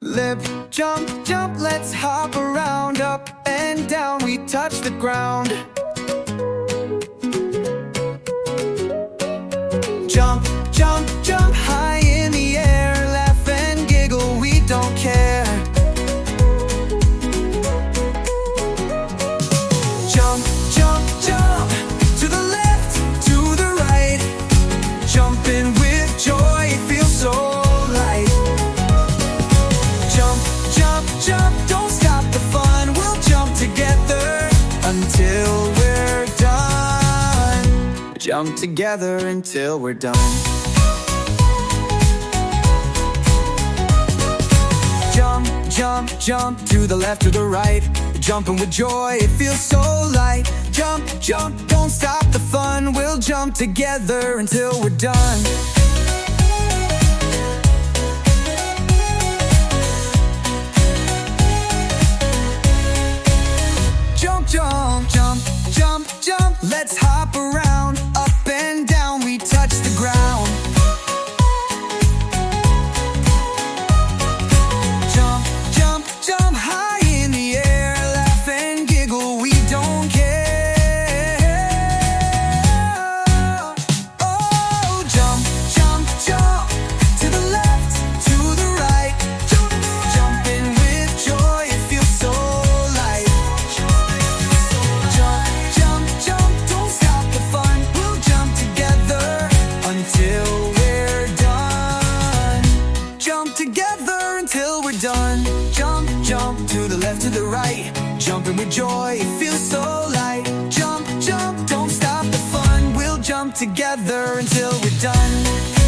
Lip, jump, jump, let's hop around. Up and down, we touch the ground. Jump, jump, jump, high in the air. Laugh and giggle, we don't care. Jump, jump, jump, to the left, to the right. Jumping with joy, it feels so light. Jump, jump, jump, don't stop the fun. We'll jump together until we're done. Jump together until we're done. Jump, jump, jump, to the left, to the right. Jumping with joy, it feels so light. Jump, jump, don't stop the fun. We'll jump together until we're done. Jump, jump, jump, jump, jump, let's hop around. Up and down, we touch the ground. Jump, jump, jump, high in the air. Laugh and giggle, we don't care. Oh, jump, jump, jump, to the left, to the right. Jumping with joy, it feels so light. Jump, jump, jump, don't stop the fun. We'll jump together until we're done. Jump together until we're done. Jump, jump, to the left, to the right. Jumping with joy, it feels so light. Jump, jump, don't stop the fun. We'll jump together until we're done.